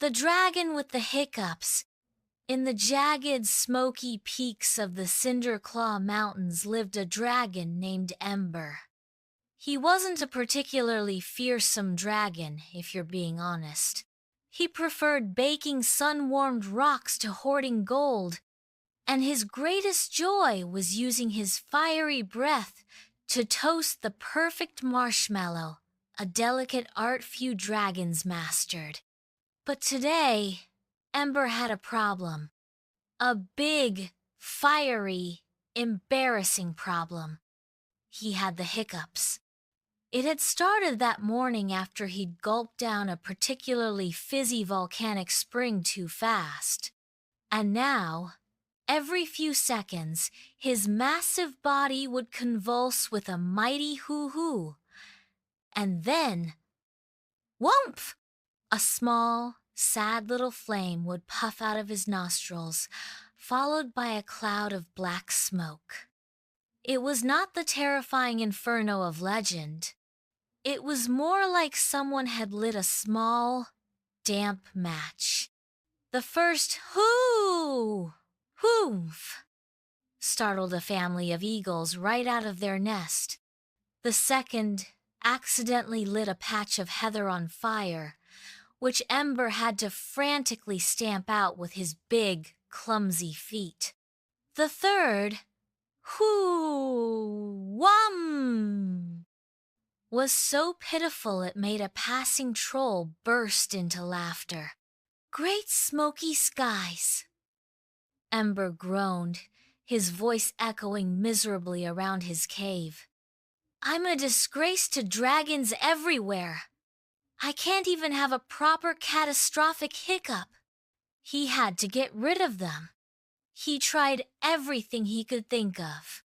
The dragon with the hiccups. In the jagged, smoky peaks of the Cinder Claw Mountains lived a dragon named Ember. He wasn't a particularly fearsome dragon, if you're being honest. He preferred baking sun-warmed rocks to hoarding gold, and his greatest joy was using his fiery breath to toast the perfect marshmallow, a delicate art few dragons mastered. But today, Ember had a problem. A big, fiery, embarrassing problem. He had the hiccups. It had started that morning after he'd gulped down a particularly fizzy volcanic spring too fast. And now, every few seconds, his massive body would convulse with a mighty hoo-hoo. And then, whoomp! A small, sad little flame would puff out of his nostrils, followed by a cloud of black smoke. It was not the terrifying inferno of legend. It was more like someone had lit a small, damp match. The first "hoo! Hoof!" startled a family of eagles right out of their nest. The second accidentally lit a patch of heather on fire, which Ember had to frantically stamp out with his big, clumsy feet. The third, "hoo-wum!" was so pitiful it made a passing troll burst into laughter. Great smoky skies! Ember groaned, his voice echoing miserably around his cave. I'm a disgrace to dragons everywhere. I can't even have a proper catastrophic hiccup. He had to get rid of them. He tried everything he could think of.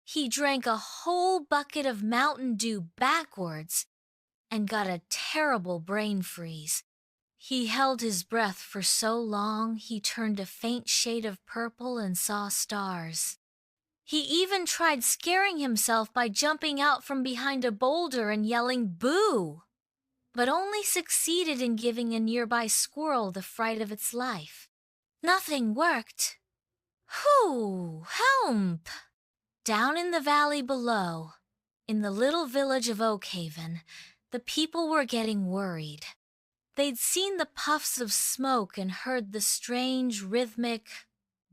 He drank a whole bucket of Mountain Dew backwards and got a terrible brain freeze. He held his breath for so long he turned a faint shade of purple and saw stars. He even tried scaring himself by jumping out from behind a boulder and yelling "Boo!" but only succeeded in giving a nearby squirrel the fright of its life. Nothing worked. Whew! Help! Down in the valley below, in the little village of Oakhaven, the people were getting worried. They'd seen the puffs of smoke and heard the strange, rhythmic,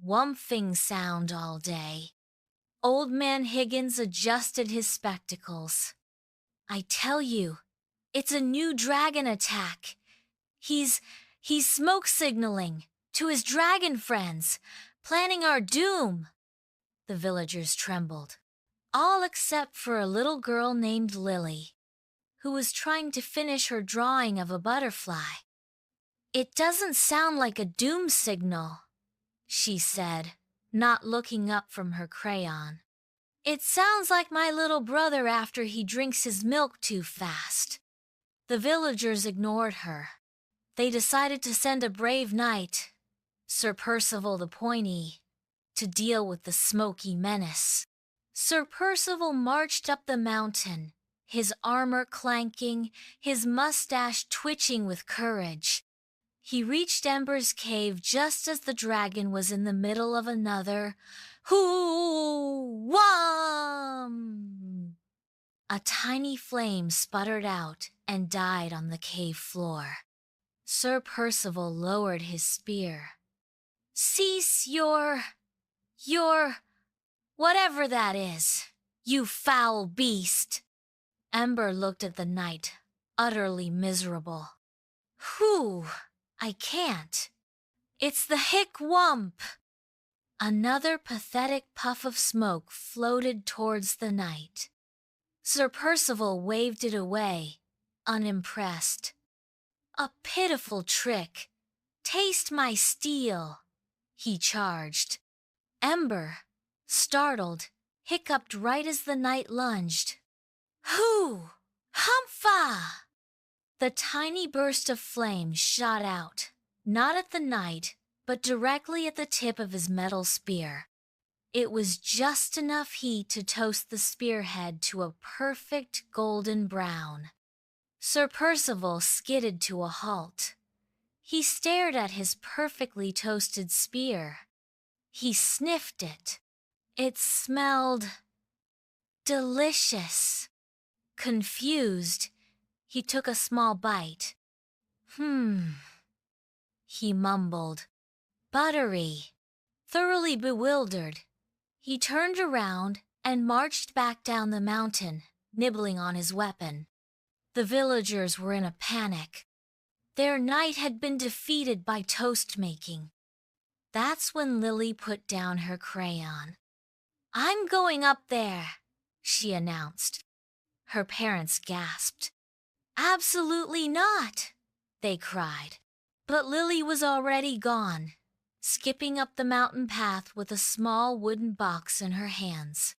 whumping sound all day. Old Man Higgins adjusted his spectacles. I tell you, it's a new dragon attack. He's smoke signaling to his dragon friends, planning our doom. The villagers trembled, all except for a little girl named Lily, who was trying to finish her drawing of a butterfly. It doesn't sound like a doom signal, she said, not looking up from her crayon. It sounds like my little brother after he drinks his milk too fast. The villagers ignored her. They decided to send a brave knight, Sir Percival the Pointy, to deal with the smoky menace. Sir Percival marched up the mountain, his armor clanking, his mustache twitching with courage. He reached Ember's cave just as the dragon was in the middle of another "hoo-wum!" A tiny flame sputtered out and died on the cave floor. Sir Percival lowered his spear. Cease your whatever that is, you foul beast. Ember looked at the knight, utterly miserable. Whew, I can't. It's the hic-wump. Another pathetic puff of smoke floated towards the knight. Sir Percival waved it away, unimpressed. A pitiful trick. Taste my steel, he charged. Ember, startled, hiccuped right as the knight lunged. Hoo! Humpha! The tiny burst of flame shot out, not at the knight, but directly at the tip of his metal spear. It was just enough heat to toast the spearhead to a perfect golden brown. Sir Percival skidded to a halt. He stared at his perfectly toasted spear. He sniffed it. It smelled delicious. Confused, he took a small bite. He mumbled. Buttery. Thoroughly bewildered, he turned around and marched back down the mountain, nibbling on his weapon. The villagers were in a panic. Their knight had been defeated by toast making. That's when Lily put down her crayon. "I'm going up there," she announced. Her parents gasped. "Absolutely not," they cried. But Lily was already gone, skipping up the mountain path with a small wooden box in her hands.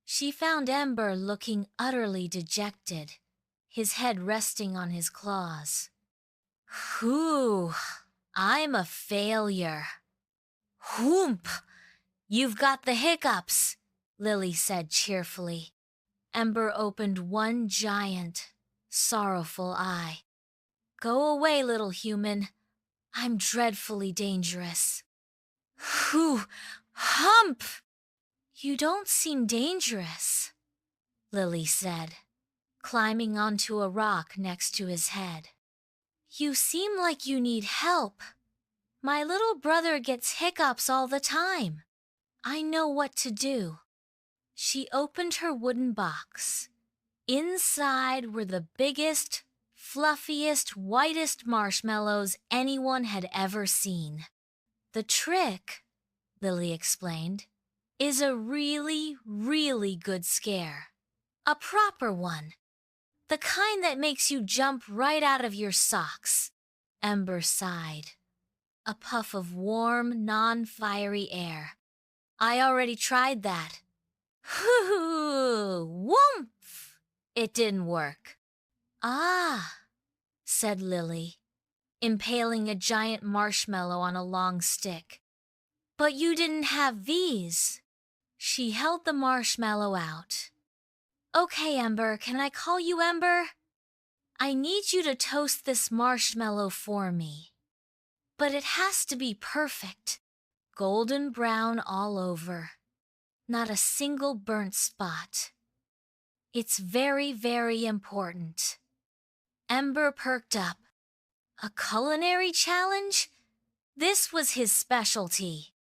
She found Ember looking utterly dejected, his head resting on his claws. "Whew, I'm a failure." "Whoomp! You've got the hiccups," Lily said cheerfully. Ember opened one giant, sorrowful eye. "Go away, little human. I'm dreadfully dangerous." "Whew! Hump!" "You don't seem dangerous," Lily said, climbing onto a rock next to his head. "You seem like you need help. My little brother gets hiccups all the time. I know what to do." She opened her wooden box. Inside were the biggest, fluffiest, whitest marshmallows anyone had ever seen. "The trick," Lily explained, "is a really, really good scare. A proper one. The kind that makes you jump right out of your socks." Ember sighed. A puff of warm, non-fiery air. "I already tried that." "Hoo-hoo! Woomph!" It didn't work. "Ah," said Lily, impaling a giant marshmallow on a long stick. "But you didn't have these." She held the marshmallow out. "Okay, Ember, can I call you Ember? I need you to toast this marshmallow for me. But it has to be perfect, golden brown all over. Not a single burnt spot. It's very, very important." Ember perked up. A culinary challenge? This was his specialty.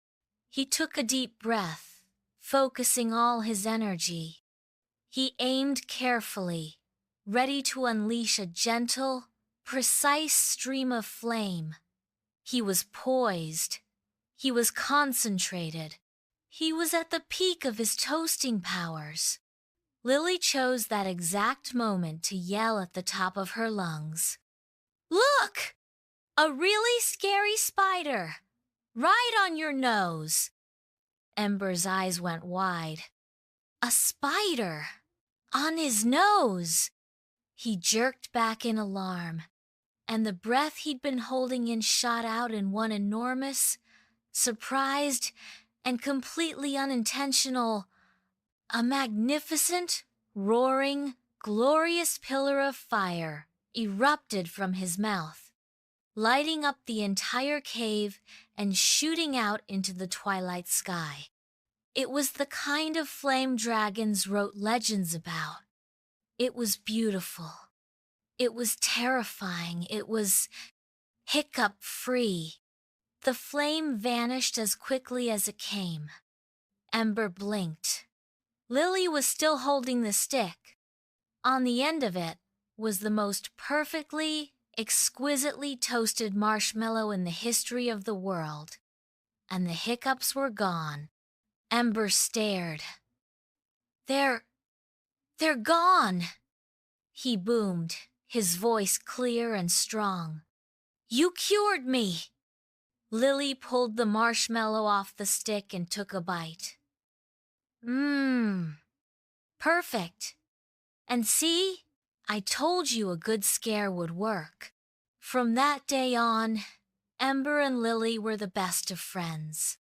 He took a deep breath, focusing all his energy. He aimed carefully, ready to unleash a gentle, precise stream of flame. He was poised. He was concentrated. He was at the peak of his toasting powers. Lily chose that exact moment to yell at the top of her lungs. "Look! A really scary spider! Right on your nose!" Ember's eyes went wide. A spider! On his nose! He jerked back in alarm, and the breath he'd been holding in shot out in one enormous, surprised, and completely unintentional, a magnificent, roaring, glorious pillar of fire erupted from his mouth, lighting up the entire cave and shooting out into the twilight sky. It was the kind of flame dragons wrote legends about. It was beautiful. It was terrifying. It was hiccup-free. The flame vanished as quickly as it came. Ember blinked. Lily was still holding the stick. On the end of it was the most perfectly, exquisitely toasted marshmallow in the history of the world. And the hiccups were gone. Ember stared. They're gone," he boomed, his voice clear and strong. "You cured me." Lily pulled the marshmallow off the stick and took a bite. Perfect. And see, I told you a good scare would work." From that day on, Ember and Lily were the best of friends.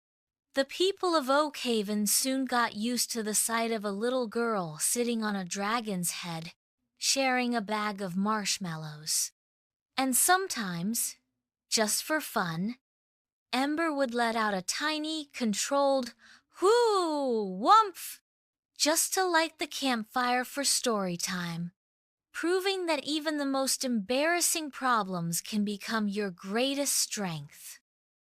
The people of Oakhaven soon got used to the sight of a little girl sitting on a dragon's head, sharing a bag of marshmallows. And sometimes, Just for fun, Ember would let out a tiny, controlled whoo, whumph, just to light the campfire for story time, proving that even the most embarrassing problems can become your greatest strength.